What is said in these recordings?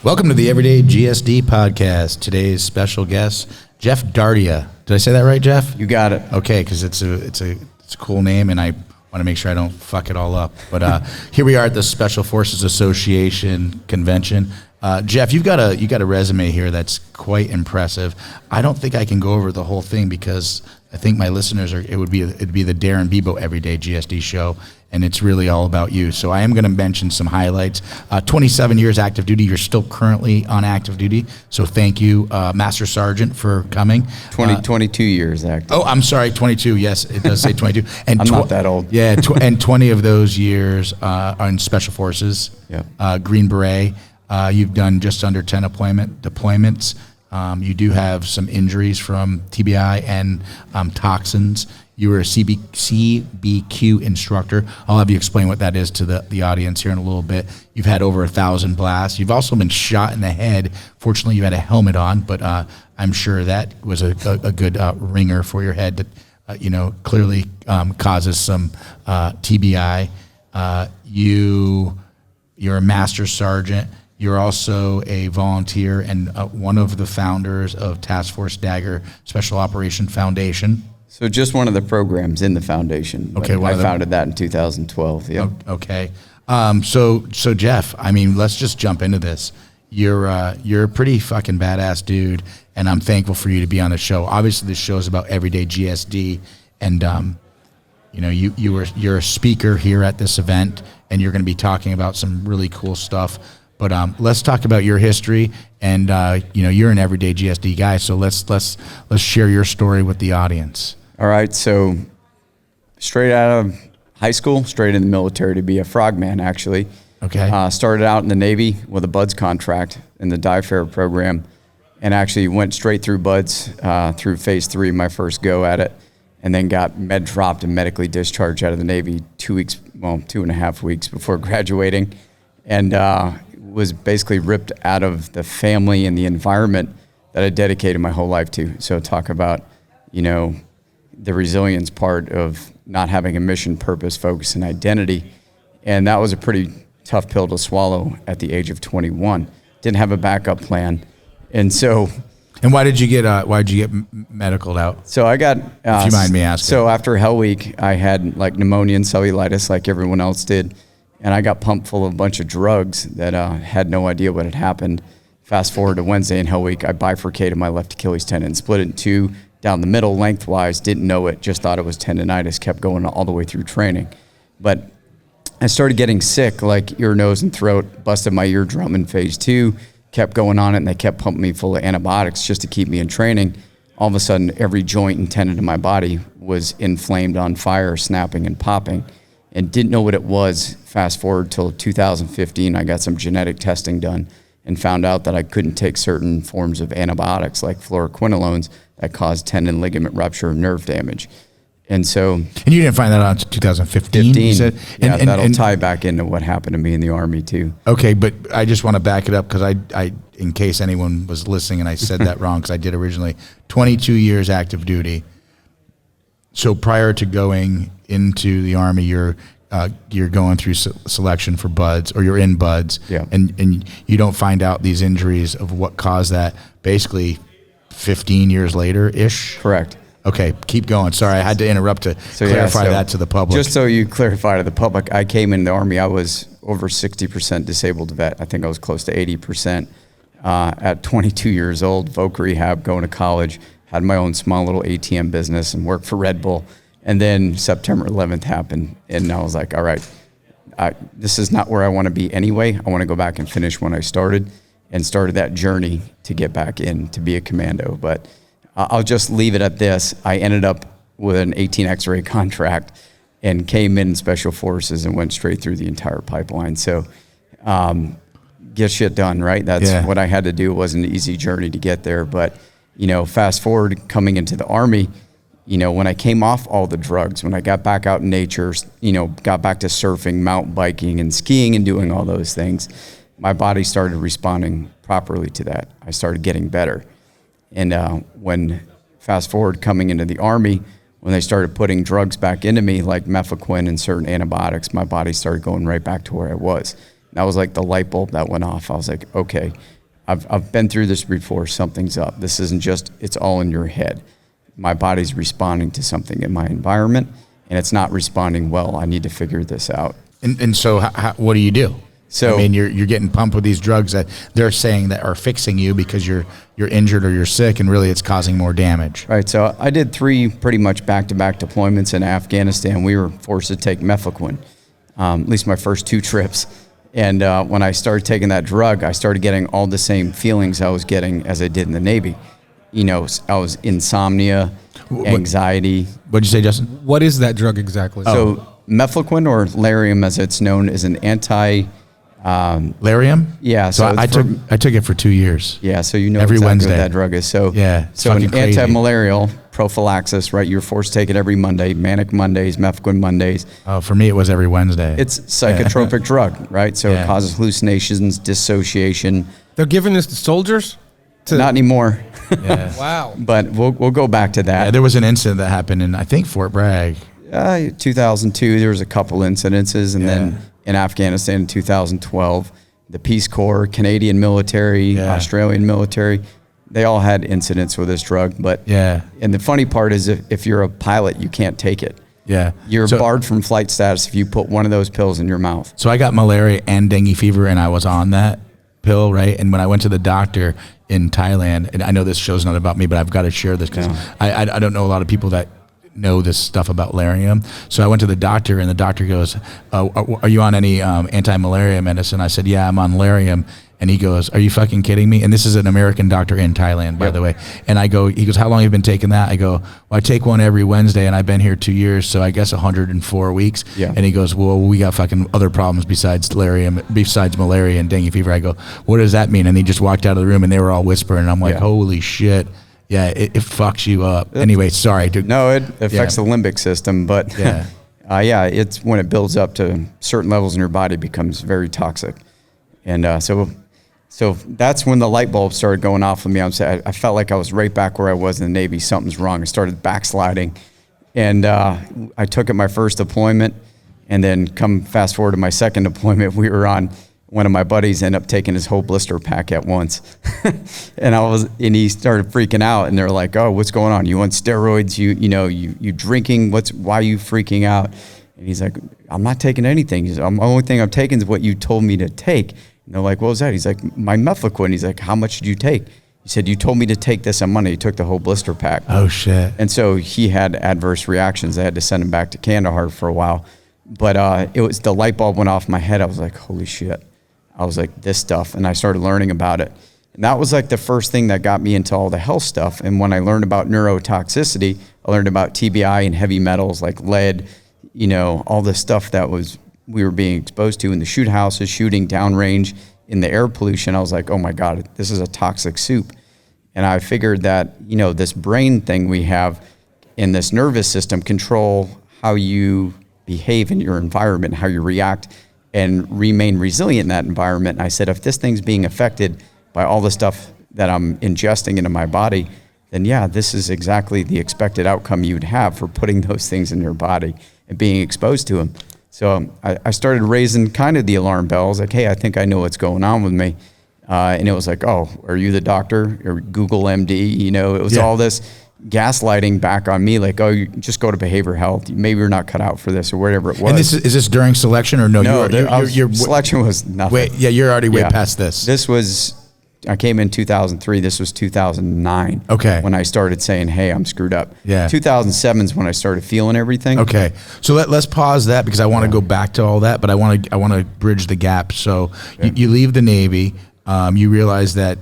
Welcome to the Everyday GSD podcast. Today's special guest, Geoff Dardia. Did I say that right, Jeff? You got it. Okay, because it's a cool name, and I want to make sure I don't fuck it all up. But here we are at the Special Forces Association convention. Jeff, you've got a resume here that's quite impressive. I don't think I can go over the whole thing because I think my listeners it'd be the Darin Bibeau Everyday GSD show, and it's really all about you. So I am going to mention some highlights. 27 years active duty. You're still currently on active duty, so thank you, Master Sergeant, for coming. 22 years active. Oh, I'm sorry, 22. Yes, it does say 22. And I'm not that old. Yeah, and 20 of those years are in Special Forces. Yeah. Green Beret. You've done just under 10 deployments. You do have some injuries from TBI and toxins. You were a CBQ instructor. I'll have you explain what that is to the audience here in a little bit. You've had over 1,000 blasts. You've also been shot in the head. Fortunately, you had a helmet on, but I'm sure that was a good ringer for your head that clearly causes some TBI. You're a Master Sergeant. You're also a volunteer and one of the founders of Task Force Dagger Special Operation Foundation. So just one of the programs in the foundation. Okay, I founded that in 2012. Yep. Okay. So Jeff, I mean, let's just jump into this. You're a pretty fucking badass dude, and I'm thankful for you to be on the show. Obviously, this show is about everyday GSD, and you're a speaker here at this event, and you're going to be talking about some really cool stuff. But let's talk about your history, and you're an everyday GSD guy, so let's share your story with the audience. All right, so straight out of high school, straight in the military to be a frogman, actually. Okay. Started out in the Navy with a BUDS contract in the DIFAR program, and actually went straight through BUDS through phase 3, my first go at it, and then got med dropped and medically discharged out of the Navy 2.5 weeks before graduating, and was basically ripped out of the family and the environment that I dedicated my whole life to. So talk about, the resilience part of not having a mission, purpose, focus, and identity. And that was a pretty tough pill to swallow at the age of 21. Didn't have a backup plan. And so... And why did you get medicaled out? So I got... if you mind me asking. So after Hell Week, I had pneumonia and cellulitis like everyone else did. And I got pumped full of a bunch of drugs that had no idea what had happened. Fast forward to Wednesday in Hell Week, I bifurcated my left Achilles tendon, split it in two down the middle lengthwise, didn't know it, just thought it was tendonitis, kept going all the way through training. But I started getting sick, like ear, nose, and throat, busted my eardrum in phase 2, kept going on it, and they kept pumping me full of antibiotics just to keep me in training. All of a sudden, every joint and tendon in my body was inflamed, on fire, snapping and popping, and didn't know what it was. Fast forward till 2015, I got some genetic testing done and found out that I couldn't take certain forms of antibiotics like fluoroquinolones that cause tendon ligament rupture and nerve damage. And so... And you didn't find that out until 2015? You said? Yeah, that'll tie back into what happened to me in the Army too. Okay, but I just want to back it up because I in case anyone was listening and I said that wrong, because I did originally, 22 years active duty. So prior to going into the Army, you're going through selection for BUDS, or you're in BUDS, yeah. and you don't find out these injuries of what caused that basically 15 years later-ish? Correct. Okay, keep going. Sorry, I had to interrupt to clarify that to the public. Just so you clarify to the public, I came in the Army, I was over 60% disabled vet. I think I was close to 80%. At 22 years old, voc rehab, going to college, had my own small little ATM business and worked for Red Bull. And then September 11th happened, and I was like, all right, this is not where I want to be anyway. I want to go back and finish when I started, and started that journey to get back in to be a commando. But I'll just leave it at this. I ended up with an 18 X-ray contract and came in Special Forces and went straight through the entire pipeline. So get shit done, right? That's what I had to do. It wasn't an easy journey to get there. But, fast forward coming into the Army, when I came off all the drugs, when I got back out in nature, got back to surfing, mountain biking, and skiing and doing all those things, my body started responding properly to that. I started getting better. And when fast forward coming into the Army, when they started putting drugs back into me, like mefloquine and certain antibiotics, my body started going right back to where I was. That was like the light bulb that went off. I was like, okay, I've been through this before. Something's up. This isn't just, it's all in your head. My body's responding to something in my environment, and it's not responding well. I need to figure this out. And so what do you do? So, I mean, you're getting pumped with these drugs that they're saying that are fixing you because you're injured or you're sick, and really it's causing more damage. Right. So I did 3 pretty much back-to-back deployments in Afghanistan. We were forced to take mefloquine, at least my first 2 trips. And when I started taking that drug, I started getting all the same feelings I was getting as I did in the Navy. You know, I was insomnia, anxiety. What'd you say, Justin? What is that drug exactly? So mefloquine, or Lariam as it's known, is an Lariam? Yeah. So I took it for 2 years. Yeah. So you know every exactly Wednesday what that drug is. So yeah. So an anti-malarial prophylaxis, right? You're forced to take it every Monday. Manic Mondays, mefloquine Mondays. Oh, for me it was every Wednesday. It's psychotropic drug, right? So it causes hallucinations, dissociation. They're giving this to soldiers? Not anymore. Yeah. Wow. But we'll go back to that. Yeah, there was an incident that happened in, I think, Fort Bragg. 2002, there was a couple incidences, and then in Afghanistan in 2012, the Peace Corps, Canadian military, Australian military, they all had incidents with this drug. But and the funny part is, if you're a pilot, you can't take it. Yeah, you're barred from flight status if you put one of those pills in your mouth. So I got malaria and dengue fever, and I was on that pill, right? And when I went to the doctor in Thailand, and I know this show's not about me, but I've got to share this because I don't know a lot of people that know this stuff about Lariam. So I went to the doctor, and the doctor goes, are you on any anti-malaria medicine? I said, yeah, I'm on Lariam. And he goes, are you fucking kidding me? And this is an American doctor in Thailand, by the way. And he goes, how long have you been taking that? I go, well, I take one every Wednesday, and I've been here 2 years, so I guess 104 weeks. Yeah. And he goes, well, we got fucking other problems besides Lariam, besides malaria and dengue fever. I go, what does that mean? And he just walked out of the room, and they were all whispering, and I'm like, holy shit. Yeah, it fucks you up. Anyway, sorry. No, it affects the limbic system, but it's when it builds up to certain levels in your body, it becomes very toxic. And so that's when the light bulb started going off of me. I felt like I was right back where I was in the Navy. Something's wrong. I started backsliding. And I took it my first deployment, and then come fast forward to my second deployment, we were on, one of my buddies ended up taking his whole blister pack at once. and he started freaking out, and they're like, oh, what's going on? You want steroids? You drinking? Why are you freaking out? And he's like, I'm not taking anything. He's like, the only thing I'm taking is what you told me to take. And they're like, what was that? He's like, my mefloquine. He's like, how much did you take? He said, you told me to take this on Monday. He took the whole blister pack. Oh, shit. And so he had adverse reactions. They had to send him back to Kandahar for a while. But it was, the light bulb went off my head. I was like, holy shit. I was like, this stuff. And I started learning about it. And that was like the first thing that got me into all the health stuff. And when I learned about neurotoxicity, I learned about TBI and heavy metals like lead, all this stuff that we were being exposed to in the shoot houses, shooting downrange, in the air pollution. I was like, oh my God, this is a toxic soup. And I figured that, this brain thing we have in this nervous system control how you behave in your environment, how you react and remain resilient in that environment. And I said, if this thing's being affected by all the stuff that I'm ingesting into my body, then this is exactly the expected outcome you'd have for putting those things in your body and being exposed to them. So I started raising kind of the alarm bells, like, hey, I think I know what's going on with me. And it was like, oh, are you the doctor? Or Google MD? It was all this gaslighting back on me, like, oh, you just go to behavioral health. Maybe you're not cut out for this or whatever it was. And is this during selection or no? No, selection was nothing. Wait, you're already way past this. I came in 2003. This was 2009. Okay. When I started saying, hey, I'm screwed up. Yeah. 2007 is when I started feeling everything. Okay. So let's pause that because I want to go back to all that, but I want to bridge the gap. So you leave the Navy. You realize that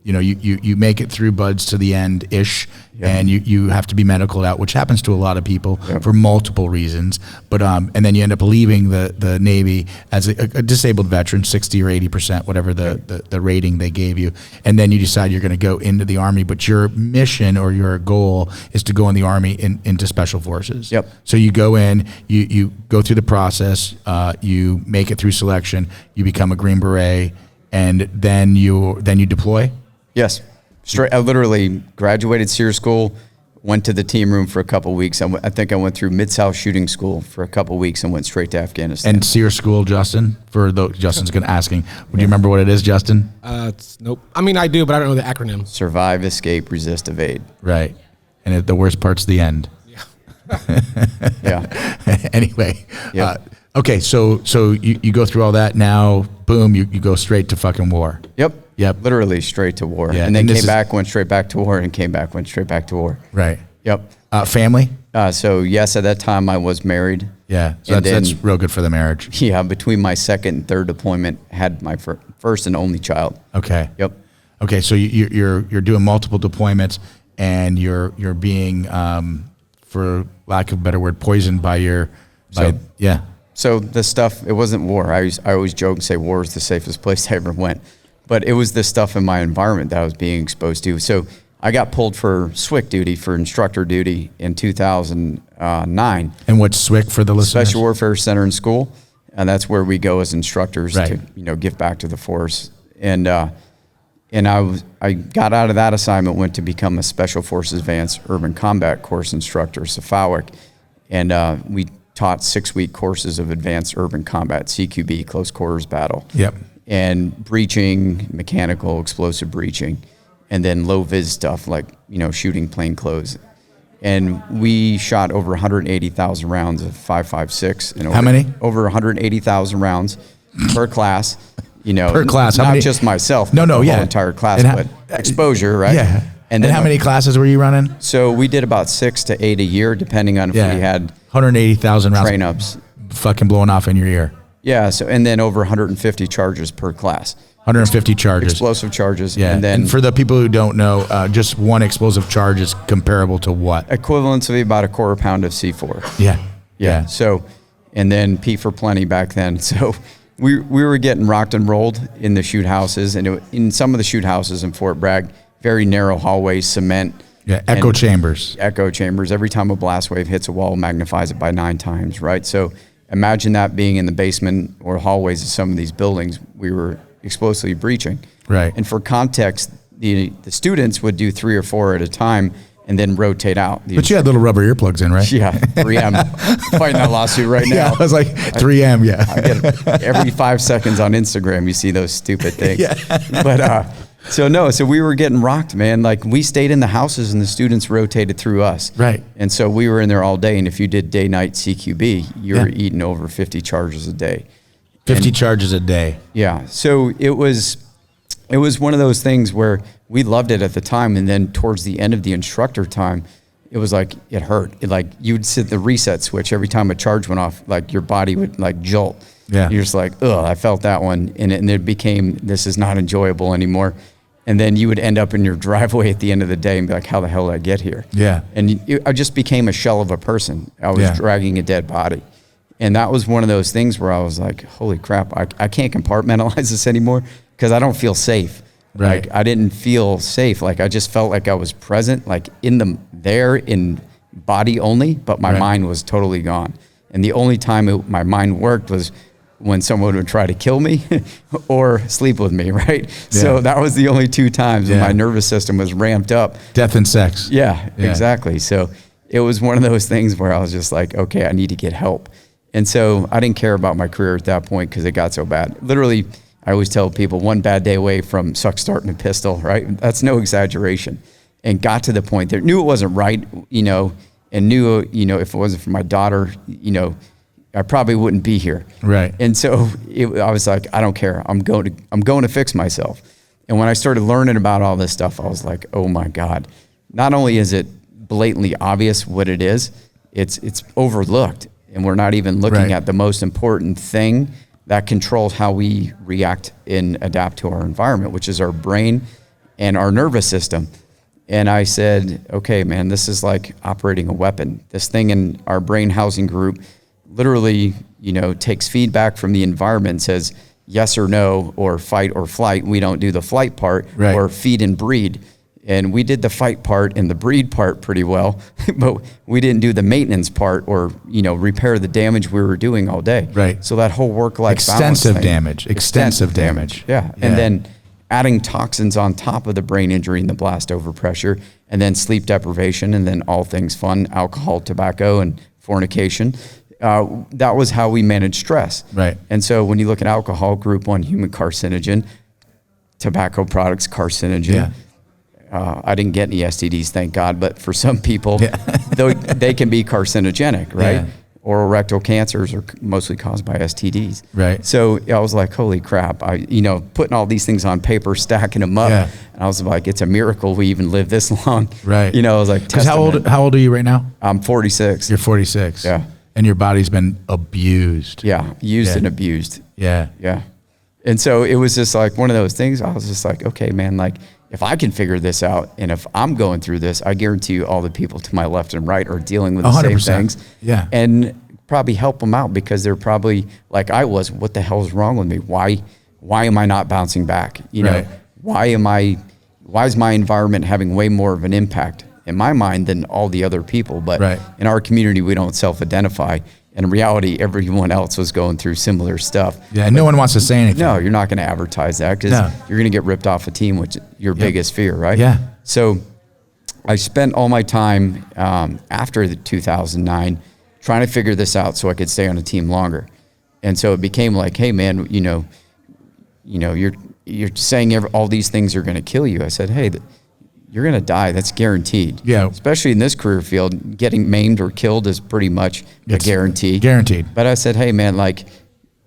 you make it through buds to the end ish, and you have to be medicaled out, which happens to a lot of people for multiple reasons. But and then you end up leaving the Navy as a disabled veteran, 60 or 80%, whatever the rating they gave you, and then you decide you're going to go into the Army. But your mission or your goal is to go in the Army into Special Forces. Yep. So you go in, you go through the process, you make it through selection, you become a Green Beret. And then you deploy? Yes. I literally graduated SEER school, went to the team room for a couple of weeks. I think I went through Mid-South shooting school for a couple of weeks and went straight to Afghanistan. And SEER school, Justin, Justin's going to asking, would you remember what it is, Justin? Nope. I mean, I do, but I don't know the acronym. Survive, escape, resist, evade. Right. And the worst part's the end. Yeah. Anyway. Yep. Okay, so you go through all that. Now, boom, you go straight to fucking war. Yep. Literally straight to war. Yeah, And then and came back, went straight back to war, and came back, went straight back to war. Right. Yep. Family? So yes, at that time I was married. Yeah, so that's real good for the marriage. Yeah, between my second and third deployment, had my first and only child. Okay. Yep. Okay, so you're doing multiple deployments, and you're being, for lack of a better word, poisoned by yeah. So the stuff, it wasn't war. I always joke and say war is the safest place I ever went, but it was the stuff in my environment that I was being exposed to. So I got pulled for SWIC duty, for instructor duty in 2009. And what's SWIC for the listeners? Special Warfare Center in school, and that's where we go as instructors right. to give back to the force. And I got out of that assignment, went to become a Special Forces Advanced Urban Combat Course instructor, SFAWIC, and we taught 6-week courses of advanced urban combat, CQB, close quarters battle. Yep. And breaching, mechanical, explosive breaching, and then low vis stuff like, shooting plain clothes. And we shot over 180,000 rounds of 5.56. And how many? Over 180,000 rounds per class. Per class. Not just myself. No, the whole yeah. entire class, but exposure, right? Yeah. And then how many classes were you running? So we did about 6 to 8 a year, depending on if we had 180,000 rounds. Train ups. Fucking blowing off in your ear. Yeah. So, and then over 150 charges per class. 150 charges. Explosive charges. Yeah. And for the people who don't know, just one explosive charge is comparable to what? Equivalency about a quarter pound of C4. Yeah. So, and then P for plenty back then. So we were getting rocked and rolled in the shoot houses, and in some of the shoot houses in Fort Bragg, very narrow hallways, cement. Yeah, echo chambers. Echo chambers. Every time a blast wave hits a wall, magnifies it by 9 times, right? So imagine that being in the basement or hallways of some of these buildings. We were explosively breaching. Right. And for context, the students would do 3 or 4 at a time and then rotate out. But you had little rubber earplugs in, right? Yeah, 3M. Fighting that lawsuit right now. Yeah, I was like, 3M, yeah. I get every 5 seconds on Instagram, you see those stupid things. Yeah. But so we were getting rocked, man. Like, we stayed in the houses and the students rotated through us. Right. And so we were in there all day. And if you did day-night CQB, you were eating over 50 charges a day. 50 charges a day. Yeah. So it was one of those things where we loved it at the time. And then towards the end of the instructor time, it was like, it hurt. You'd sit the reset switch every time a charge went off, like your body would like jolt. Yeah. You're just like, ugh, I felt that one. And it became, this is not enjoyable anymore. And then you would end up in your driveway at the end of the day and be like, how the hell did I get here? Yeah. And I just became a shell of a person. I was dragging a dead body. And that was one of those things where I was like, holy crap, I can't compartmentalize this anymore because I don't feel safe. Right. Like, I didn't feel safe. Like, I just felt like I was present, like there in body only, but my mind was totally gone. And the only time my mind worked was when someone would try to kill me or sleep with me, right? Yeah. So that was the only 2 times when my nervous system was ramped up. Death and sex. Yeah, exactly. So it was one of those things where I was just like, okay, I need to get help. And so I didn't care about my career at that point because it got so bad. Literally, I always tell people, one bad day away from suck starting a pistol, right? That's no exaggeration. And got to the point there, knew it wasn't right, and knew, if it wasn't for my daughter, I probably wouldn't be here. Right. And so I was like, I don't care. I'm going to fix myself. And when I started learning about all this stuff, I was like, oh my God. Not only is it blatantly obvious what it is, it's overlooked. And we're not even looking at the most important thing that controls how we react and adapt to our environment, which is our brain and our nervous system. And I said, okay, man, this is like operating a weapon. This thing in our brain housing group literally, takes feedback from the environment and says yes or no, or fight or flight. We don't do the flight part, or feed and breed. And we did the fight part and the breed part pretty well, but we didn't do the maintenance part or, repair the damage we were doing all day. Right. So that whole work-life balance Extensive thing, damage. Extensive damage. Yeah. And then adding toxins on top of the brain injury and the blast overpressure, and then sleep deprivation, and then all things fun, alcohol, tobacco, and fornication. That was how we managed stress. Right. And so when you look at alcohol, group 1 human carcinogen, tobacco products carcinogen. Yeah. I didn't get any STDs, thank God, but for some people, they can be carcinogenic, right? Yeah. Oral rectal cancers are mostly caused by STDs. Right. So I was like, holy crap. Putting all these things on paper, stacking them up. Yeah. And I was like, it's a miracle we even live this long. Right. I was like, because how old are you right now? I'm 46. You're 46. Yeah. And your body's been abused. Yeah. Used and abused. Yeah. Yeah. And so it was just like one of those things. I was just like, okay, man, like if I can figure this out and if I'm going through this, I guarantee you all the people to my left and right are dealing with the 100%. same things. Yeah. And probably help them out because they're probably like I was, what the hell is wrong with me? Why am I not bouncing back? Right. Why is my environment having way more of an impact in my mind than all the other people? But right. in our community, we don't self-identify. In reality, everyone else was going through similar stuff. Yeah, and no one wants to say anything. No, you're not going to advertise that because you're going to get ripped off a team, which is your biggest fear, right? Yeah. So I spent all my time after the 2009 trying to figure this out so I could stay on a team longer. And so it became like, hey, man, you're saying all these things are going to kill you. I said, hey, you're going to die. That's guaranteed. Yeah. Especially in this career field, getting maimed or killed is pretty much a guarantee. Guaranteed. But I said, hey, man, like,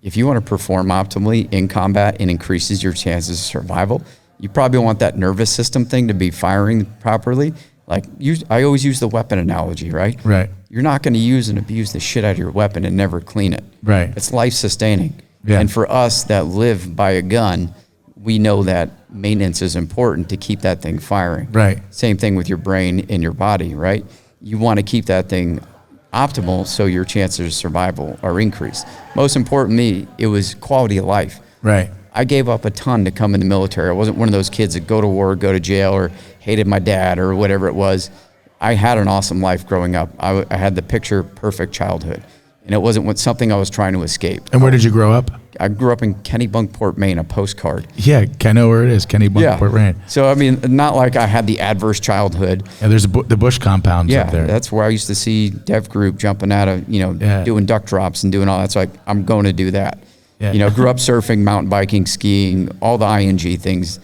if you want to perform optimally in combat and increases your chances of survival, you probably want that nervous system thing to be firing properly. Like, I always use the weapon analogy, right? Right. You're not going to use and abuse the shit out of your weapon and never clean it. Right. It's life-sustaining. Yeah. And for us that live by a gun, we know that maintenance is important to keep that thing firing. Right. Same thing with your brain and your body, right? You want to keep that thing optimal so your chances of survival are increased. Most importantly, it was quality of life. Right. I gave up a ton to come in the military. I wasn't one of those kids that go to war, go to jail, or hated my dad or whatever it was. I had an awesome life growing up. I had the picture perfect childhood. And it wasn't something I was trying to escape. And where did you grow up? I grew up in Kennebunkport, Maine, a postcard. Yeah, I know where it is, Kennebunkport, Maine. So, I mean, not like I had the adverse childhood. Yeah, there's the bush compounds up there. That's where I used to see Dev Group jumping out of, doing duck drops and doing all that. So I'm going to do that. Yeah. Grew up surfing, mountain biking, skiing, all the ING things,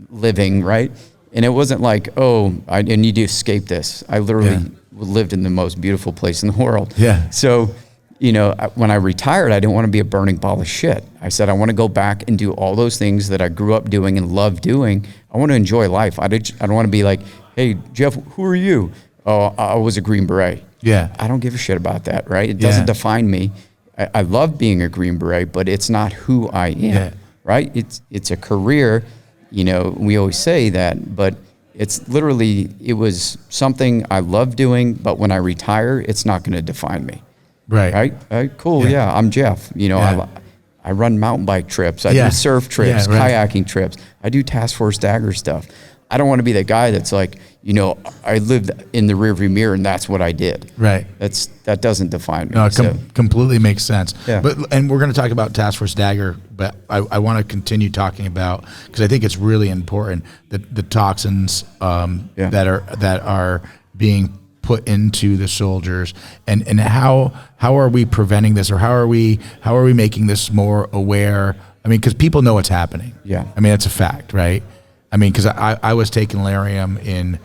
living, right? And it wasn't like, I need to escape this. I literally lived in the most beautiful place in the world. Yeah. So, when I retired, I didn't want to be a burning ball of shit. I said, I want to go back and do all those things that I grew up doing and loved doing. I want to enjoy life. I don't want to be like, hey, Jeff, who are you? Oh, I was a Green Beret. Yeah. I don't give a shit about that, right? It doesn't define me. I love being a Green Beret, but it's not who I am, right? It's a career, we always say that, but it's literally, it was something I love doing, but when I retire, it's not going to define me. Right. Right? Cool. Yeah. I'm Jeff. I run mountain bike trips. I do surf trips, kayaking trips. I do Task Force Dagger stuff. I don't want to be the guy that's like, I lived in the rearview mirror and that's what I did. Right. That doesn't define me. No, it completely makes sense. Yeah. And we're going to talk about Task Force Dagger, but I want to continue talking about, because I think it's really important, the toxins that are being put into the soldiers, and how are we preventing this, or how are we making this more aware? I mean, because people know what's happening. Yeah. I mean, it's a fact, right? I mean, because I was taking Larium in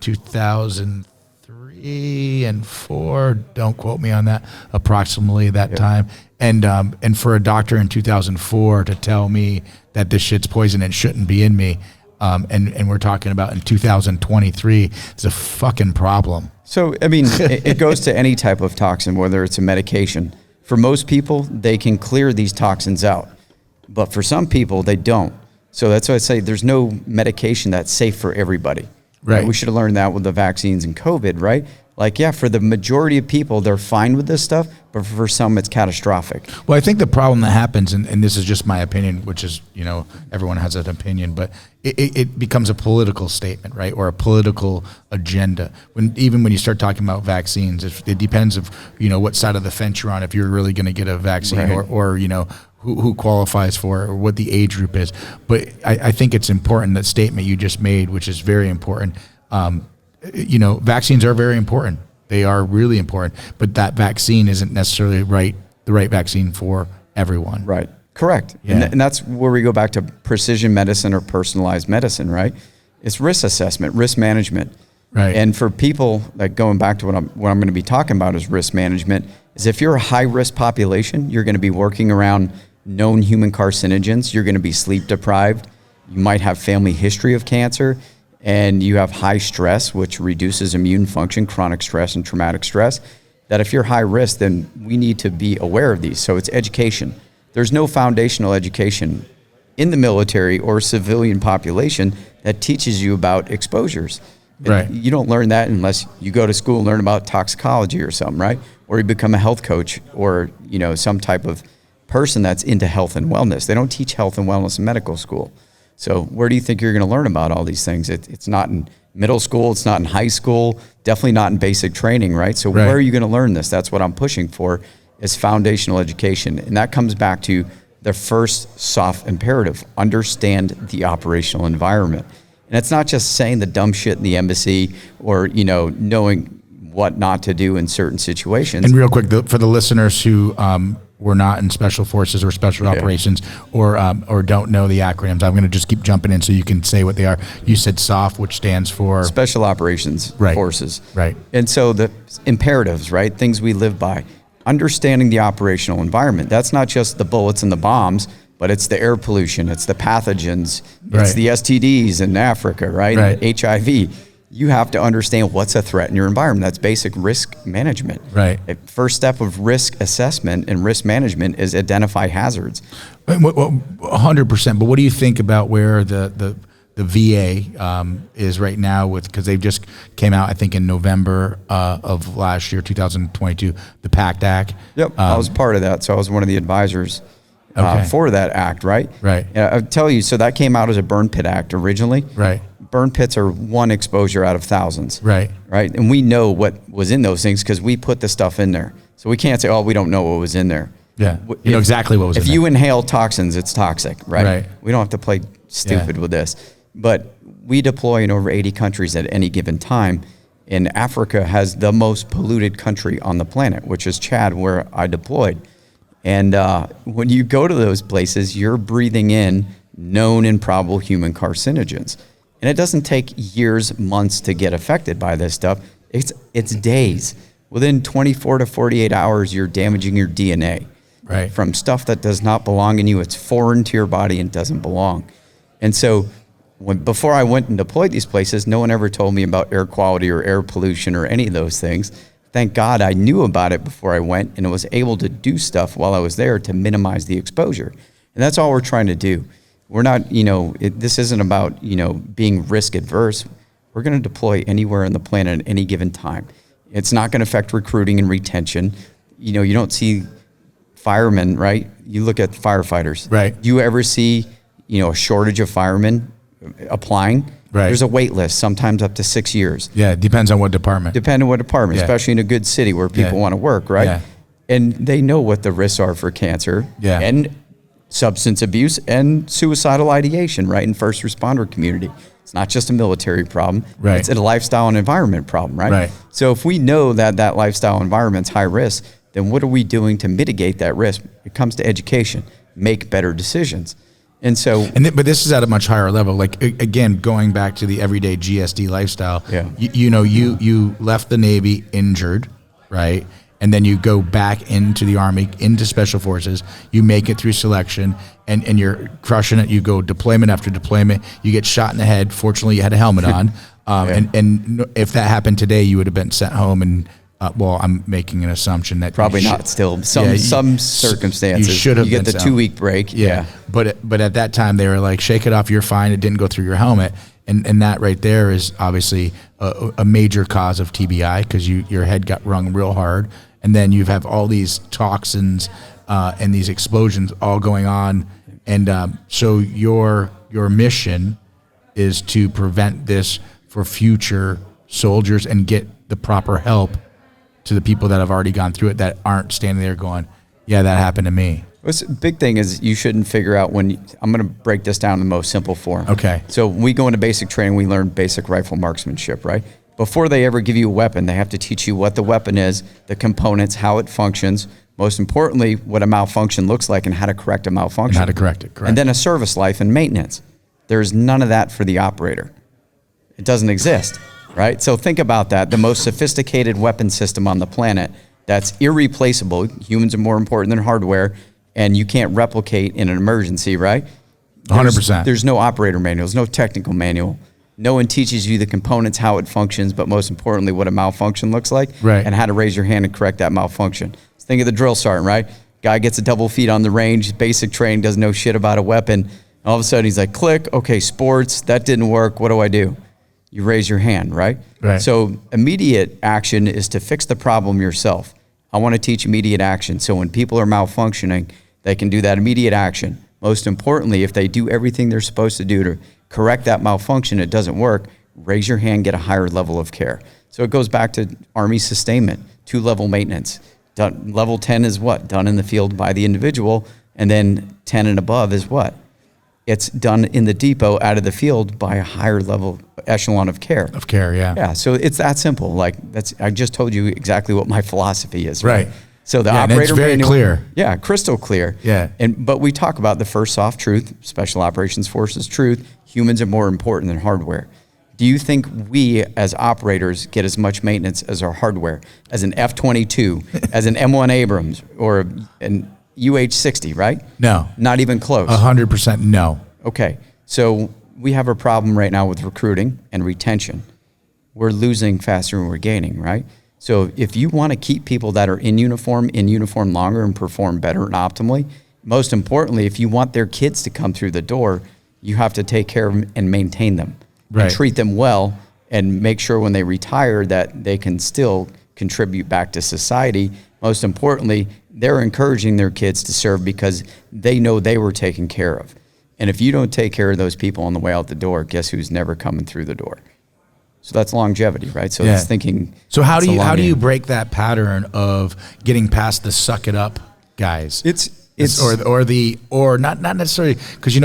2003 and 4. Don't quote me on that. Approximately that time. And for a doctor in 2004 to tell me that this shit's poison and shouldn't be in me, and we're talking about in 2023, it's a fucking problem. So, I mean, it goes to any type of toxin, whether it's a medication. For most people, they can clear these toxins out. But for some people, they don't. So that's why I say there's no medication that's safe for everybody. Right. We should have learned that with the vaccines and COVID, right? Like, for the majority of people, they're fine with this stuff, but for some, it's catastrophic. Well, I think the problem that happens, and this is just my opinion, which is, everyone has an opinion, but it becomes a political statement, right? Or a political agenda. Even when you start talking about vaccines, it depends of, what side of the fence you're on, if you're really going to get a vaccine, right. or who qualifies for it or what the age group is. But I think it's important, that statement you just made, which is very important. Vaccines are very important. They are really important, but that vaccine isn't necessarily the right vaccine for everyone. Right. Correct. Yeah. And that's where we go back to precision medicine or personalized medicine, right? It's risk assessment, risk management. Right. And for people, like going back to what I'm going to be talking about is risk management, is if you're a high risk population, you're going to be working around known human carcinogens, you're going to be sleep deprived, you might have family history of cancer, and you have high stress, which reduces immune function, chronic stress and traumatic stress, that if you're high risk, then we need to be aware of these. So it's education. There's no foundational education in the military or civilian population that teaches you about exposures. Right. You don't learn that unless you go to school and learn about toxicology or something, right? Or you become a health coach or, some type of person that's into health and wellness. They don't teach health and wellness in medical school. So where do you think you're going to learn about all these things? It's not in middle school. It's not in high school. Definitely not in basic training, right? So Right. Where are you going to learn this? That's what I'm pushing for, is foundational education. And that comes back to the first soft imperative: understand the operational environment. And it's not just saying the dumb shit in the embassy or, knowing what not to do in certain situations. And real quick, for the listeners who were not in special forces or special operations or don't know the acronyms, I'm going to just keep jumping in so you can say what they are. You said SOF, which stands for Special Operations Right. Forces. Right. And so the imperatives, right? Things we live by. Understanding the operational environment. That's not just the bullets and the bombs, but it's the air pollution, it's the pathogens, it's Right. the STDs in Africa, right? Right. HIV. You have to understand what's a threat in your environment. That's basic risk management. Right. The first step of risk assessment and risk management is identify hazards. 100%. But what do you think about where the VA is right now because they've just came out, I think, in November of last year, 2022, the PACT Act. Yep, I was part of that. So I was one of the advisors Okay. for that act, right? Right. I'll tell you, so that came out as a burn pit act originally. Right. Burn pits are one exposure out of thousands. Right. Right. And we know what was in those things because we put the stuff in there. So we can't say, oh, we don't know what was in there. Yeah. You know exactly what was in If there. you inhale toxins, it's toxic, right? Right. We don't have to play stupid with this. But we deploy in over 80 countries at any given time. And Africa has the most polluted country on the planet, which is Chad, where I deployed. And when you go to those places, you're breathing in known and probable human carcinogens. And it doesn't take years, months to get affected by this stuff. It's days. Within 24 to 48 hours, you're damaging your DNA. Right. From stuff that does not belong in you. It's foreign to your body and doesn't belong. And so before I went and deployed these places, no one ever told me about air quality or air pollution or any of those things. Thank God I knew about it before I went and was able to do stuff while I was there to minimize the exposure. And that's all we're trying to do. We're not, this isn't about, being risk adverse. We're going to deploy anywhere on the planet at any given time. It's not going to affect recruiting and retention. You don't see firemen, right? You look at firefighters. Right. Do you ever see, a shortage of firemen applying? Right. There's a wait list, sometimes up to 6 years. Yeah, it depends on what department. Depending on what department, Yeah. especially in a good city where people want to work, right? Yeah. And they know what the risks are for cancer Yeah. and substance abuse and suicidal ideation, right, in first responder community. It's not just a military problem. Right. It's a lifestyle and environment problem, right? Right. So if we know that lifestyle environment's high risk, then what are we doing to mitigate that risk? It comes to education, make better decisions. And so, But this is at a much higher level. Like again, going back to the everyday GSD lifestyle. Yeah. You left the Navy injured, right? And then you go back into the Army, into Special Forces. You make it through selection, and you're crushing it. You go deployment after deployment. You get shot in the head. Fortunately, you had a helmet on. And if that happened today, you would have been sent home. And I'm making an assumption that probably not still. Some circumstances. You should have. You get been the sent. 2 week break. Yeah. But at that time they were like, shake it off, you're fine. It didn't go through your helmet. And that right there is obviously a major cause of TBI because your head got rung real hard. And then you have all these toxins and these explosions all going on. And so your mission is to prevent this for future soldiers and get the proper help to the people that have already gone through it that aren't standing there going, yeah, that happened to me. What's the big thing is you shouldn't figure out I'm going to break this down in the most simple form. Okay. So when we go into basic training, we learn basic rifle marksmanship, right? Before they ever give you a weapon, they have to teach you what the weapon is, the components, how it functions, most importantly, what a malfunction looks like and how to correct a malfunction. And how to correct it, correct. And then a service life and maintenance. There's none of that for the operator. It doesn't exist, right? So think about that. The most sophisticated weapon system on the planet that's irreplaceable. Humans are more important than hardware, and you can't replicate in an emergency, right? 100%. There's no operator manuals, no technical manual. No one teaches you the components, how it functions, but most importantly, what a malfunction looks like, right, and how to raise your hand and correct that malfunction. Let's think of the drill sergeant, right? Guy gets a double feet on the range, basic training, doesn't know shit about a weapon. All of a sudden, he's like, click, okay, sports, that didn't work, what do I do? You raise your hand, right? Right. So immediate action is to fix the problem yourself. I want to teach immediate action. So when people are malfunctioning, they can do that immediate action. Most importantly, if they do everything they're supposed to do to correct that malfunction, it doesn't work, raise your hand, get a higher level of care. So it goes back to Army sustainment, 2-level maintenance. Level 10 is what? Done in the field by the individual, and then 10 and above is what? It's done in the depot out of the field by a higher level echelon of care. Of care, yeah. Yeah, so it's that simple. Like I just told you exactly what my philosophy is. Right. So the and operator it's very manual, clear. Yeah, crystal clear. Yeah. But we talk about the first soft truth, Special Operations Forces truth. Humans are more important than hardware. Do you think we as operators get as much maintenance as our hardware, as an F-22, as an M1 Abrams, or an UH-60, right? No. Not even close. 100% no. Okay, so we have a problem right now with recruiting and retention. We're losing faster than we're gaining, right? So if you want to keep people that are in uniform longer and perform better and optimally, most importantly, if you want their kids to come through the door, you have to take care of them and maintain them. Right. And treat them well and make sure when they retire that they can still contribute back to society. Most importantly, they're encouraging their kids to serve because they know they were taken care of. And if you don't take care of those people on the way out the door, guess who's never coming through the door? So that's longevity, right? So it's thinking. So how do you break that pattern of getting past the suck it up guys? Or not necessarily, because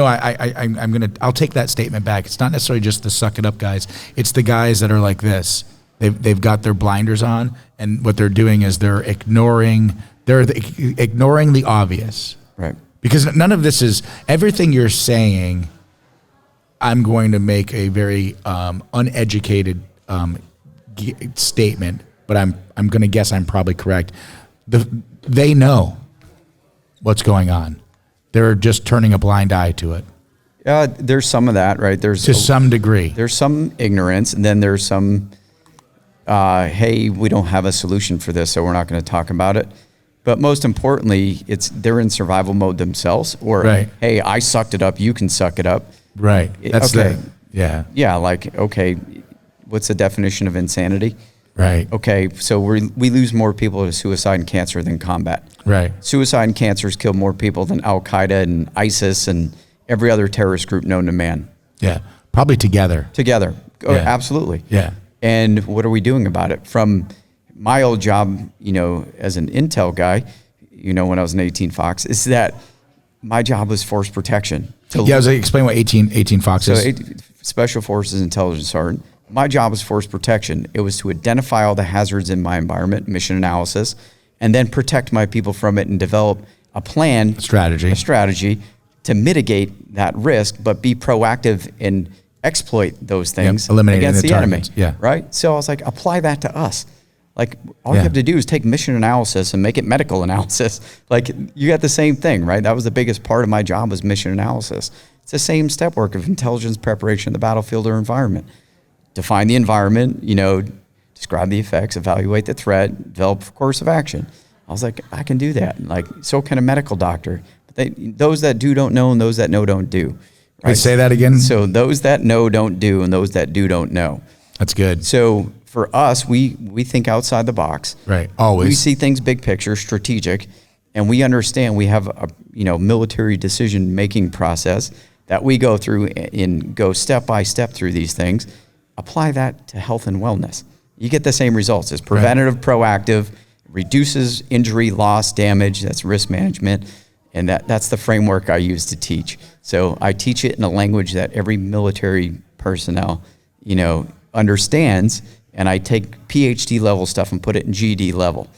I'll take that statement back. It's not necessarily just the suck it up guys. It's the guys that are like this. They've got their blinders on, and what they're doing is they're ignoring the obvious. Right. Because none of this is everything you're saying. I'm going to make a very uneducated statement, but I'm going to guess I'm probably correct. They know what's going on. They're just turning a blind eye to it. There's some of that, right? There's to some degree. There's some ignorance, and then there's some, hey, we don't have a solution for this, so we're not going to talk about it. But most importantly, they're in survival mode themselves, or right. Hey, I sucked it up, you can suck it up. Right. That's okay. Yeah, like, okay, what's the definition of insanity? Right. Okay, so we lose more people to suicide and cancer than combat. Right. Suicide and cancers kill more people than Al-Qaeda and ISIS and every other terrorist group known to man. Yeah, probably together. Together, yeah. Absolutely. Yeah. And what are we doing about it? From my old job, as an intel guy, when I was an 18 Fox, is that my job was force protection. Explain what 18 Fox is. So Special Forces Intelligence Sergeant. My job was force protection. It was to identify all the hazards in my environment, mission analysis, and then protect my people from it and develop a plan, a strategy to mitigate that risk, but be proactive and exploit those things against the enemy. Yeah. Right? So I was like, apply that to us. Like, all you have to do is take mission analysis and make it medical analysis. Like, you got the same thing, right? That was the biggest part of my job, was mission analysis. It's the same step work of intelligence preparation of the battlefield or environment. Define the environment, describe the effects, evaluate the threat, develop a course of action. I was like, I can do that. Like, so can a medical doctor. But those that do don't know, and those that know don't do. Right? Say that again. So those that know don't do, and those that do don't know. That's good. So for us, we think outside the box. Right. Always. We see things big picture, strategic, and we understand we have a military decision making process that we go through and go step by step through these things. Apply that to health and wellness. You get the same results. It's preventative, proactive, reduces injury, loss, damage. That's risk management. And that's the framework I use to teach. So I teach it in a language that every military personnel, understands, and I take PhD level stuff and put it in GED level.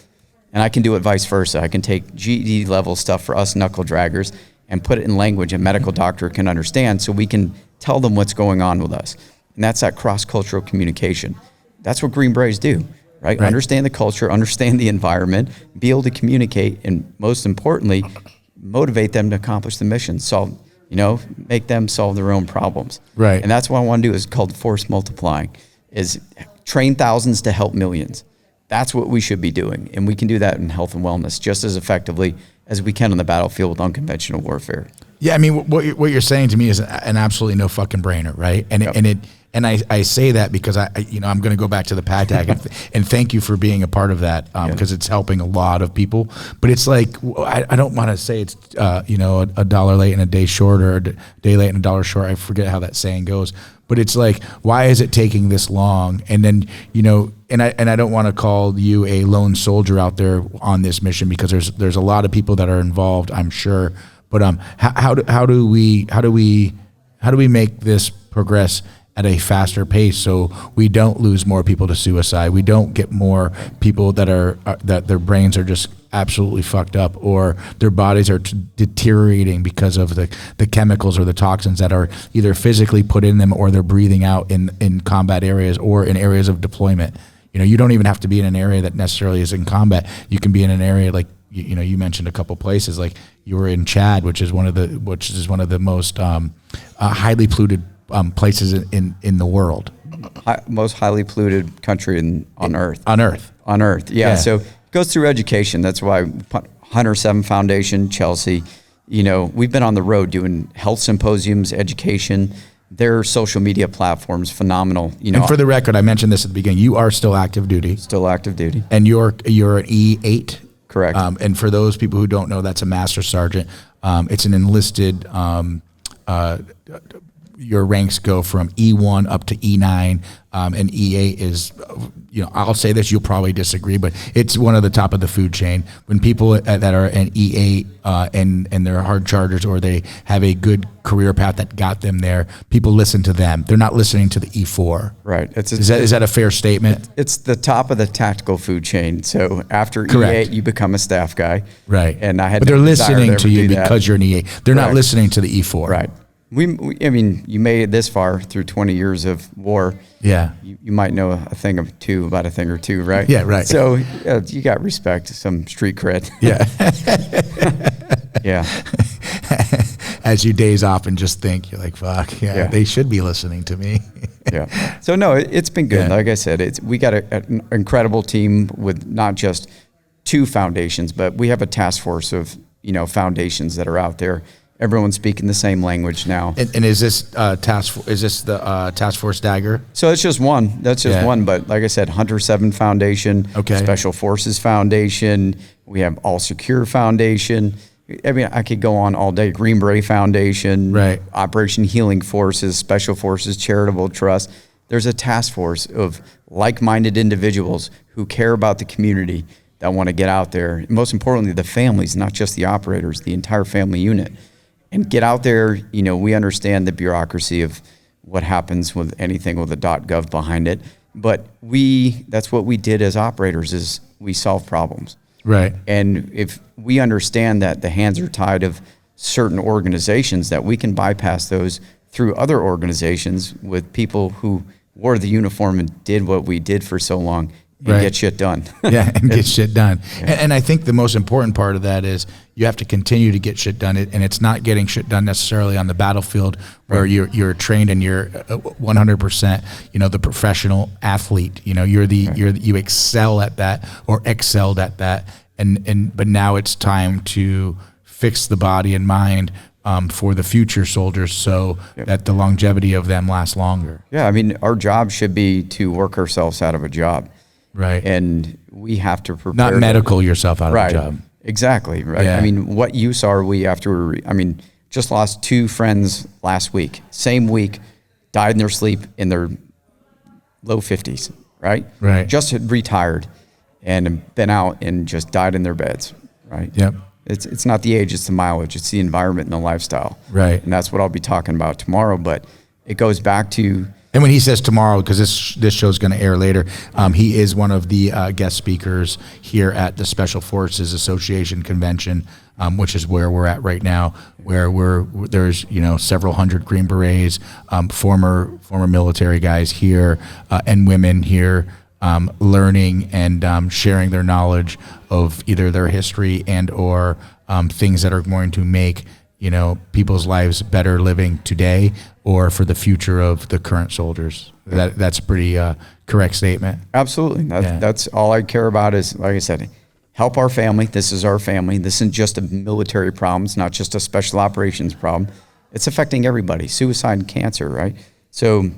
And I can do it vice versa. I can take GED level stuff for us knuckle draggers and put it in language a medical doctor can understand, so we can tell them what's going on with us. And that's that cross-cultural communication. That's what Green Berets do, right? Understand the culture, understand the environment, be able to communicate, and most importantly, motivate them to accomplish the mission, make them solve their own problems. Right. And that's what I want to do, is called force multiplying, is train thousands to help millions. That's what we should be doing. And we can do that in health and wellness just as effectively as we can on the battlefield with unconventional warfare. Yeah, I mean, what you're saying to me is an absolutely no fucking brainer, right? And I say that because I'm going to go back to the pad tag and thank you for being a part of that, because it's helping a lot of people. But it's like, I don't want to say it's a dollar late and a day short, or a day late and a dollar short. I forget how that saying goes. But it's like, why is it taking this long? And then, and I don't want to call you a lone soldier out there on this mission, because there's a lot of people that are involved, I'm sure. But how do we make this progress at a faster pace so we don't lose more people to suicide? We don't get more people that their brains are just absolutely fucked up, or their bodies are deteriorating because of the chemicals or the toxins that are either physically put in them or they're breathing out in combat areas or in areas of deployment. You don't even have to be in an area that necessarily is in combat. You can be in an area like, you mentioned a couple places, like you were in Chad, which is one of the most highly polluted places in the world. Most highly polluted country on Earth. On Earth. Yeah. So it goes through education. That's why Hunter 7 Foundation, Chelsea, we've been on the road doing health symposiums, education. Their social media platforms, phenomenal. And for the record, I mentioned this at the beginning, you are still active duty. Still active duty. And you're an E8. Correct. And for those people who don't know, that's a master sergeant. It's an enlisted, your ranks go from E1 up to E9, and E8 is, I'll say this, you'll probably disagree, but it's one of the top of the food chain. When people that are an E8 and they're hard chargers, or they have a good career path that got them there, people listen to them. They're not listening to the E4. Right. Is that a fair statement? It's the top of the tactical food chain. So after Correct. E8, you become a staff guy. Right. And I had but they're no desire listening to to you do because that. you're an E8. They're not listening to the E4. Right. You made it this far through 20 years of war. Yeah. You might know about a thing or two, right? Yeah, right. So you got respect, some street cred. Yeah. Yeah. As you days off and just think, you're like, fuck, they should be listening to me. Yeah. So no, it's been good. Yeah. Like I said, we got an incredible team with not just 2 foundations, but we have a task force of, foundations that are out there. Everyone's speaking the same language now. And is this the task force Dagger? So it's just one. That's just one. But like I said, Hunter 7 Foundation, Special Forces Foundation. We have All Secure Foundation. I mean, I could go on all day. Green Beret Foundation, right? Operation Healing Forces, Special Forces Charitable Trust. There's a task force of like-minded individuals who care about the community, that want to get out there. And most importantly, the families, not just the operators, the entire family unit. And get out there, we understand the bureaucracy of what happens with anything with a .gov behind it. But that's what we did as operators, is we solve problems. Right. And if we understand that the hands are tied of certain organizations, that we can bypass those through other organizations with people who wore the uniform and did what we did for so long, and get shit done. Yeah, and get shit done. Yeah. And I think the most important part of that is you have to continue to get shit done. And it's not getting shit done necessarily on the battlefield where you're trained and you're 100%, the professional athlete. You excel at that, or excelled at that. But now it's time to fix the body and mind for the future soldiers, so that the longevity of them lasts longer. Yeah, I mean, our job should be to work ourselves out of a job. Right. And we have to prepare. Not medical yourself out of a job. Exactly. Right. Yeah. I mean, what use are we after just lost 2 friends last week, same week, died in their sleep in their low 50s, right? Right. Just had retired and been out and just died in their beds, right? Yep. It's not the age, it's the mileage, it's the environment and the lifestyle. Right. And that's what I'll be talking about tomorrow. But it goes back to, and when he says tomorrow, because this show's going to air later, he is one of the guest speakers here at the Special Forces Association convention, which is where we're at right now, where there's several hundred Green Berets, former military guys here, and women here, learning and sharing their knowledge of either their history and or things that are going to make people's lives better living today or for the future of the current soldiers. That's a pretty correct statement. Absolutely. That's all I care about is, like I said, help our family. This is our family. This isn't just a military problem. It's not just a special operations problem. It's affecting everybody. Suicide and cancer, right? So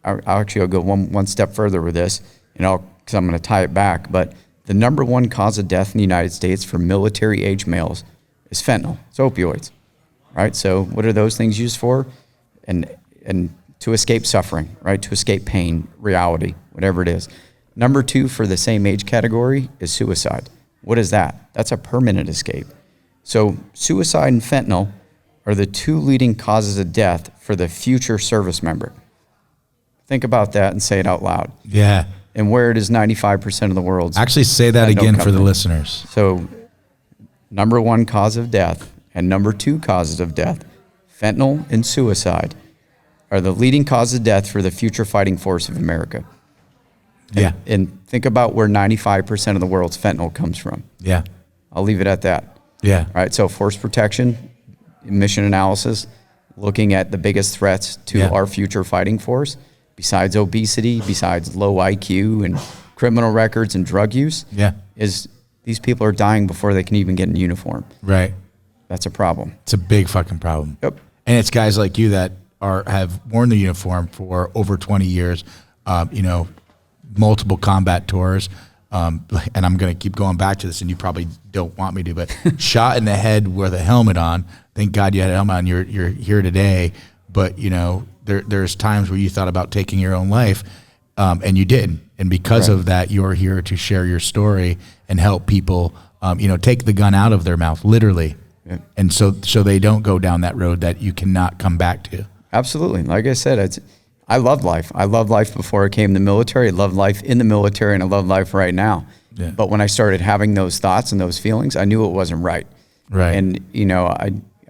I'll go one step further with this, because I'm going to tie it back. But the number one cause of death in the United States for military-age males is fentanyl. It's opioids. Right, so what are those things used for? And to escape suffering, right? To escape pain, reality, whatever it is. Number two for the same age category is suicide. What is that? That's a permanent escape. So suicide and fentanyl are the two leading causes of death for the future service member. Think about that and say it out loud. Yeah. And where it is 95% of the world's. Actually say that again for the listeners. So number one cause of death and number two causes of death, fentanyl and suicide, are the leading cause of death for the future fighting force of America. Yeah. And think about where 95% of the world's fentanyl comes from. Yeah. I'll leave it at that. Yeah. All right, so force protection, mission analysis, looking at the biggest threats to our future fighting force, besides obesity, besides low IQ and criminal records and drug use, is these people are dying before they can even get in uniform. Right. That's a problem. It's a big fucking problem. Yep. And it's guys like you that have worn the uniform for over 20 years, multiple combat tours. And I'm going to keep going back to this, and you probably don't want me to, but shot in the head with a helmet on. Thank God you had a helmet on. You're here today. But, there's times where you thought about taking your own life, and you didn't. And because of that, you're here to share your story and help people, take the gun out of their mouth, literally. Yeah. And so they don't go down that road that you cannot come back to. Absolutely. Like I said, I loved life. I loved life before I came in the military. I loved life in the military, and I love life right now. Yeah. But when I started having those thoughts and those feelings, I knew it wasn't right. Right. And,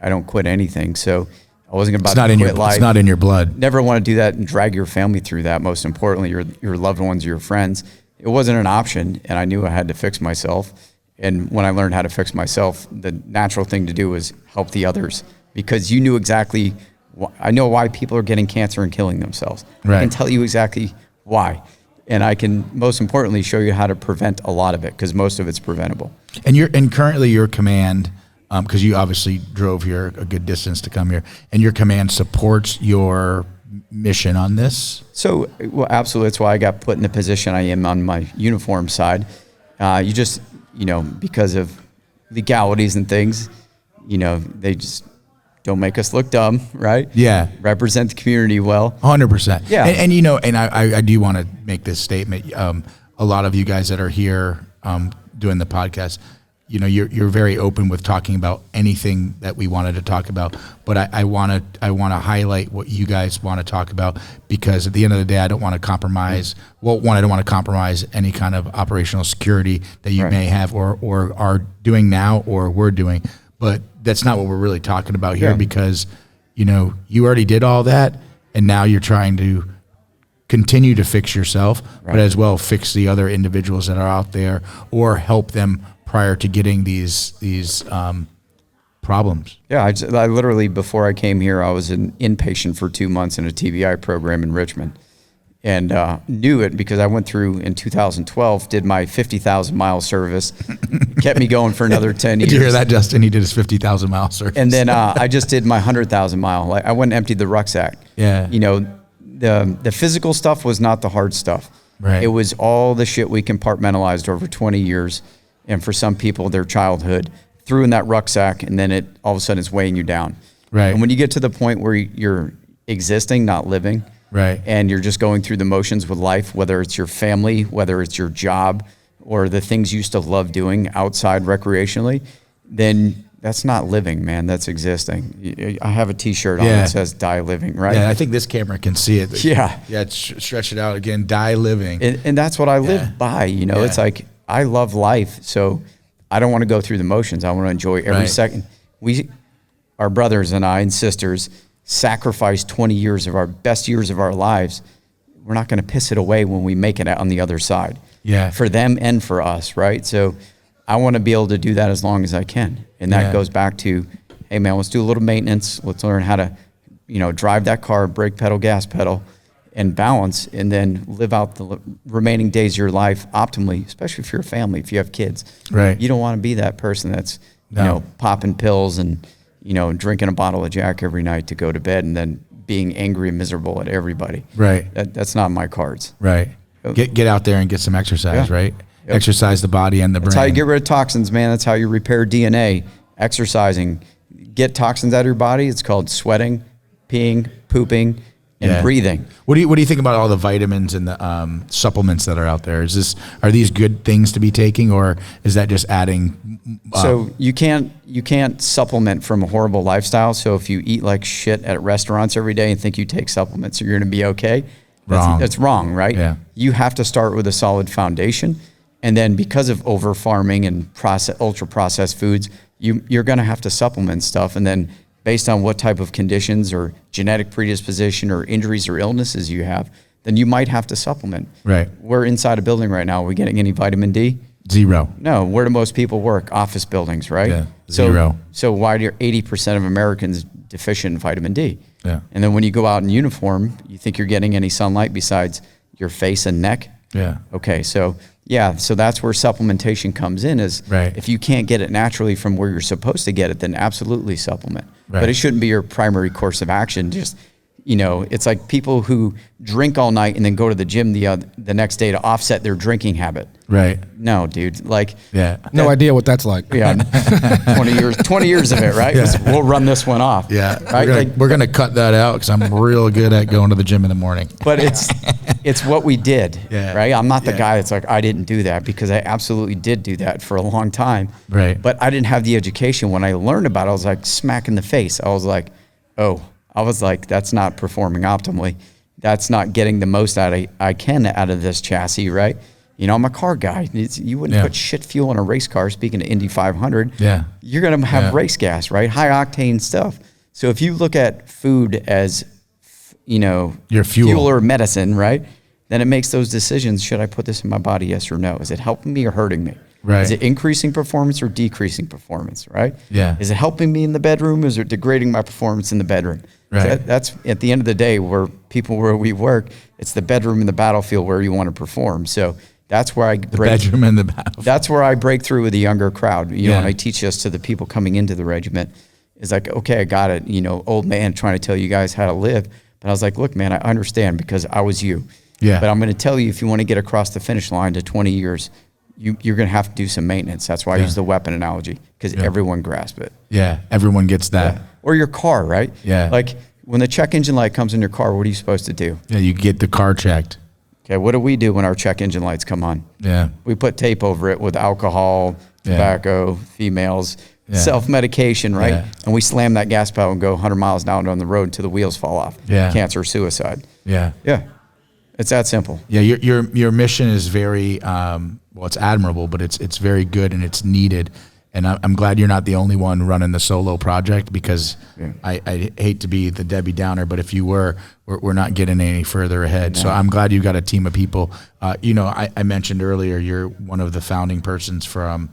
I don't quit anything. So I wasn't about to quit life. It's not in your blood. Never want to do that and drag your family through that. Most importantly, your loved ones, your friends. It wasn't an option, and I knew I had to fix myself. And when I learned how to fix myself, the natural thing to do was help the others, because you knew exactly. I know why people are getting cancer and killing themselves. Right. I can tell you exactly why. And I can, most importantly, show you how to prevent a lot of it, because most of it's preventable. And currently your command, because you obviously drove here a good distance to come here, and your command supports your mission on this? So, well, absolutely. That's why I got put in the position I am on my uniform side. Because of legalities and things, they just don't make us look dumb, right? Yeah. Represent the community well. 100%. Yeah. And I do want to make this statement. A lot of you guys that are here doing the podcast, you're very open with talking about anything that we wanted to talk about. But I want to highlight what you guys want to talk about, because at the end of the day, I don't want to compromise. Well, one, I don't want to compromise any kind of operational security that you may have or are doing now or we're doing. But that's not what we're really talking about here, because, you already did all that, and now you're trying to continue to fix yourself, but as well fix the other individuals that are out there, or help them prior to getting these problems. Yeah, I literally, before I came here, I was an inpatient for 2 months in a TBI program in Richmond. And knew it because I went through in 2012, did my 50,000 mile service, kept me going for another 10 years. Did you hear that, Justin? He did his 50,000 mile service. And then I just did my 100,000 mile. I went and emptied the rucksack. Yeah. The physical stuff was not the hard stuff. Right. It was all the shit we compartmentalized over 20 years. And for some people, their childhood, threw in that rucksack, and then it all of a sudden it's weighing you down. Right. And when you get to the point where you're existing, not living, right, and you're just going through the motions with life, whether it's your family, whether it's your job, or the things you used to love doing outside recreationally, then that's not living, man. That's existing. I have a T-shirt on that says "Die Living," right? Yeah, I think this camera can see it. Yeah. Yeah, stretch it out again. Die living. And that's what I live by. You know, it's like I love life, so I don't want to go through the motions. I want to enjoy every second. Our brothers and I and sisters sacrificed 20 years of our best years of our lives. We're not going to piss it away when we make it out on the other side. Yeah. For them and for us, right? So I want to be able to do that as long as I can. And that goes back to, hey man, let's do a little maintenance. Let's learn how to, drive that car, brake pedal, gas pedal, and balance, and then live out the remaining days of your life optimally, especially if you're a family, if you have kids. Right. You don't want to be that person that's, popping pills and, drinking a bottle of Jack every night to go to bed and then being angry and miserable at everybody. Right. That's not my cards. Right. Get out there and get some exercise, right? Yep. Exercise the body and the brain. That's how you get rid of toxins, man. That's how you repair DNA. Exercising. Get toxins out of your body. It's called sweating, peeing, pooping, and breathing. What do you think about all the vitamins and the supplements that are out there? Are these good things to be taking, or is that just adding? So you can't supplement from a horrible lifestyle. So if you eat like shit at restaurants every day and think you take supplements, you're going to be okay. That's wrong, right? Yeah. You have to start with a solid foundation. And then because of over farming and ultra processed foods, you're going to have to supplement stuff. And then based on what type of conditions or genetic predisposition or injuries or illnesses you have, then you might have to supplement. Right. We're inside a building right now. Are we getting any vitamin D? Zero. No. Where do most people work? Office buildings, right? Yeah. Zero. So why are 80% of Americans deficient in vitamin D? Yeah. And then when you go out in uniform, you think you're getting any sunlight besides your face and neck? Yeah. Okay. So that's where supplementation comes in is if you can't get it naturally from where you're supposed to get it, then absolutely supplement. Right. But it shouldn't be your primary course of action. Just, it's like people who drink all night and then go to the gym the next day to offset their drinking habit. Right. No, dude. No idea what that's like. Yeah. 20 years of it, right? Yeah. We'll run this one off. Yeah. Right? We're gonna cut that out because I'm real good at going to the gym in the morning. But it's what we did, right? I'm not the guy that's like, I didn't do that, because I absolutely did do that for a long time. Right. But I didn't have the education. When I learned about it, I was like smack in the face. I was like, that's not performing optimally. That's not getting the most I can out of this chassis, right? I'm a car guy. You wouldn't put shit fuel in a race car, speaking to Indy 500. Yeah. You're going to have race gas, right? High octane stuff. So if you look at food as, your fuel or medicine, right? Then it makes those decisions. Should I put this in my body? Yes or no? Is it helping me or hurting me? Right. Is it increasing performance or decreasing performance, right? Yeah. Is it helping me in the bedroom? Is it degrading my performance in the bedroom? Right. So that's at the end of the day where we work, it's the bedroom and the battlefield where you want to perform. So that's where bedroom and the battlefield. That's where I break through with the younger crowd. And I teach this to the people coming into the regiment. It's like, okay, I got it. Old man trying to tell you guys how to live. But I was like, look, man, I understand because I was you. Yeah. But I'm going to tell you, if you want to get across the finish line to 20 years, you're going to have to do some maintenance. That's why I use the weapon analogy, because everyone grasps it. Yeah, everyone gets that. Yeah. Or your car, right? Yeah. Like when the check engine light comes in your car, what are you supposed to do? Yeah, you get the car checked. Okay, what do we do when our check engine lights come on? Yeah. We put tape over it with alcohol, tobacco, females, self-medication, right? Yeah. And we slam that gas pedal and go 100 miles down on the road until the wheels fall off. Yeah. Cancer, suicide. Yeah. Yeah. It's that simple. Yeah, your mission is very it's admirable, but it's very good and it's needed. And I'm glad you're not the only one running the solo project, because I hate to be the Debbie Downer, but if you we're not getting any further ahead. No. So I'm glad you got a team of people. I mentioned earlier you're one of the founding persons from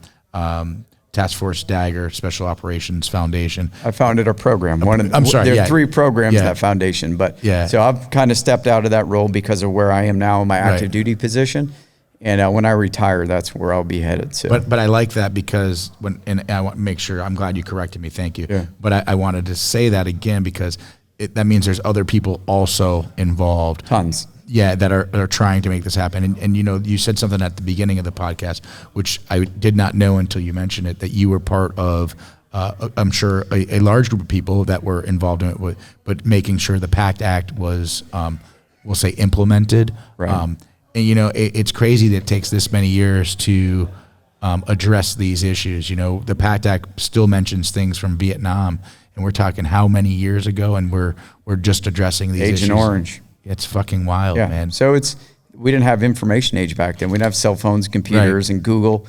Task Force Dagger, Special Operations Foundation. I founded a program. There are 3 programs in that foundation, but so I've kind of stepped out of that role because of where I am now in my active duty position. And when I retire, that's where I'll be headed. So. But I like that, because and I want to make sure, I'm glad you corrected me. Thank you. Yeah. But I wanted to say that again, because that means there's other people also involved. Tons. Yeah, that are trying to make this happen. And you said something at the beginning of the podcast, which I did not know until you mentioned it, that you were part of, I'm sure, a large group of people that were involved in it, but making sure the PACT Act was, we'll say, implemented. Right. And it's crazy that it takes this many years to address these issues. You know, the PACT Act still mentions things from Vietnam, and we're talking how many years ago, and we're just addressing these issues. Agent Orange. It's fucking wild, man. So we didn't have information age back then. We didn't have cell phones, computers, and Google.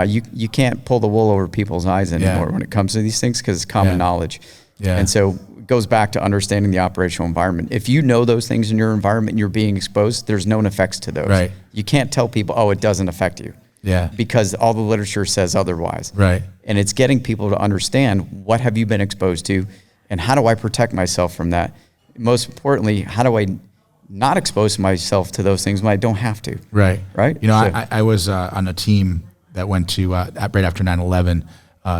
You can't pull the wool over people's eyes anymore when it comes to these things because it's common knowledge. Yeah. And so it goes back to understanding the operational environment. If you know those things in your environment and you're being exposed, there's known effects to those. Right. You can't tell people, oh, it doesn't affect you. Yeah. Because all the literature says otherwise. Right. And it's getting people to understand, what have you been exposed to and how do I protect myself from that? Most importantly, how do I not expose myself to those things when I don't have to? Right. Right. You know, so, I was on a team that went to right after 9/11.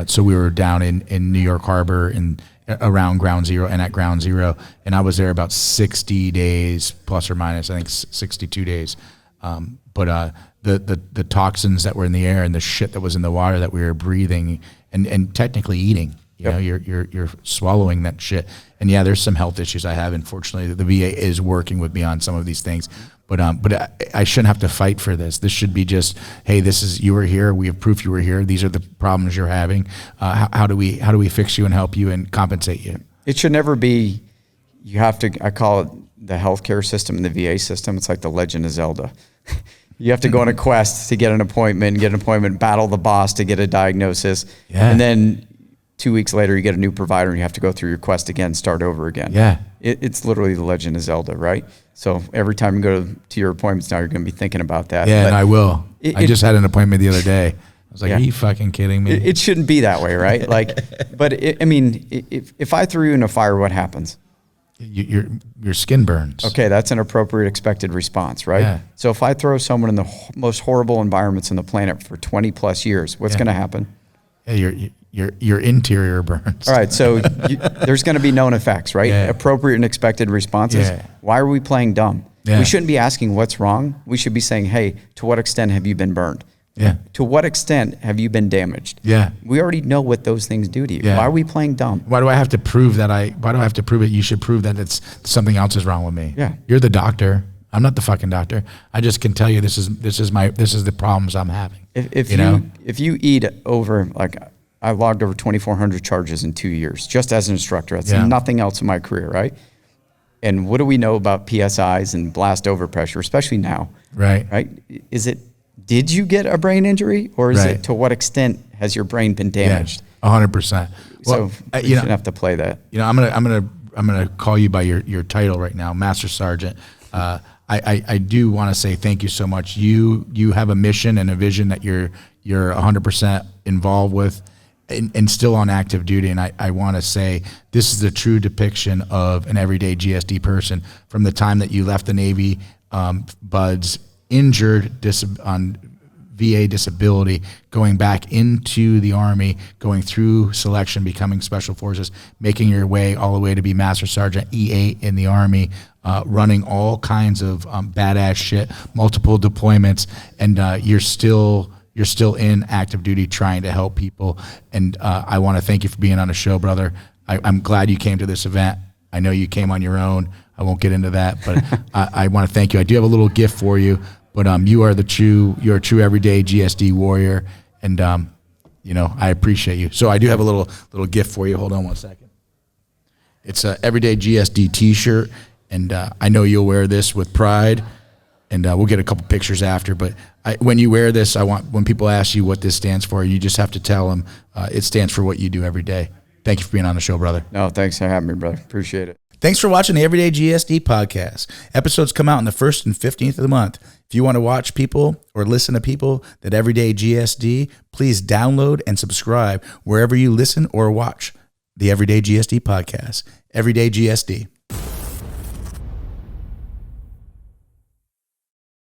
So we were down in New York Harbor and around Ground Zero and at Ground Zero, and I was there about 60 days plus or minus. I think 62 days. But the toxins that were in the air and the shit that was in the water that we were breathing and technically eating. You know, you're swallowing that shit. And yeah, there's some health issues I have. Unfortunately, the VA is working with me on some of these things. But I shouldn't have to fight for this. This should be just, hey, you were here. We have proof you were here. These are the problems you're having. How do we fix you and help you and compensate you? It should never be. You have to. I call it the healthcare system and the VA system. It's like the Legend of Zelda. You have to go on a quest to get an appointment, battle the boss to get a diagnosis, and then 2 weeks later you get a new provider and you have to go through your quest again, start over again. Yeah. It's literally the Legend of Zelda, right? So every time you go to your appointments now, you're going to be thinking about that. Yeah, and I will. I just had an appointment the other day. I was like, are you fucking kidding me? It shouldn't be that way, right? I mean, if I threw you in a fire, what happens? Your skin burns. Okay, that's an appropriate expected response, right? Yeah. So if I throw someone in the most horrible environments on the planet for 20 plus years, what's going to happen? Yeah, your interior burns. All right, so there's going to be known effects, right? Yeah. Appropriate and expected responses. Yeah. Why are we playing dumb? Yeah. We shouldn't be asking what's wrong. We should be saying, hey, to what extent have you been burned? Yeah. To what extent have you been damaged? Yeah. We already know what those things do to you. Yeah. Why are we playing dumb? Why do I have to prove that why do I have to prove it? You should prove that it's something else is wrong with me. Yeah. You're the doctor. I'm not the fucking doctor. I just can tell you this is the problems I'm having. If you eat over, like, I logged over 2,400 charges in 2 years just as an instructor. That's nothing else in my career, right? And what do we know about PSIs and blast overpressure, especially now? Right. Right? Did you get a brain injury, or is it to what extent has your brain been damaged? 100%. So you shouldn't have to play that. You know, I'm gonna call you by your title right now, Master Sergeant. I do want to say thank you so much. You have a mission and a vision that you're 100% involved with. And still on active duty, and I want to say this is the true depiction of an everyday GSD person from the time that you left the Navy, buds, injured on VA disability, going back into the Army, going through selection, becoming Special Forces, making your way all the way to be Master Sergeant E8 in the Army, running all kinds of badass shit, multiple deployments, and you're still in active duty trying to help people. And I want to thank you for being on the show, brother. I'm glad you came to this event. I know you came on your own. I won't get into that, but I want to thank you. I do have a little gift for you, but you're a true everyday GSD warrior. And, I appreciate you. So I do have a little gift for you. Hold on one second. It's a everyday GSD t-shirt. And I know you'll wear this with pride. And we'll get a couple pictures after, but when you wear this, when people ask you what this stands for, you just have to tell them it stands for what you do every day. Thank you for being on the show, brother. No, thanks for having me, brother. Appreciate it. Thanks for watching the Everyday GSD podcast. Episodes come out on the 1st and 15th of the month. If you want to watch people or listen to people that Everyday GSD, please download and subscribe wherever you listen or watch the Everyday GSD podcast. Everyday GSD.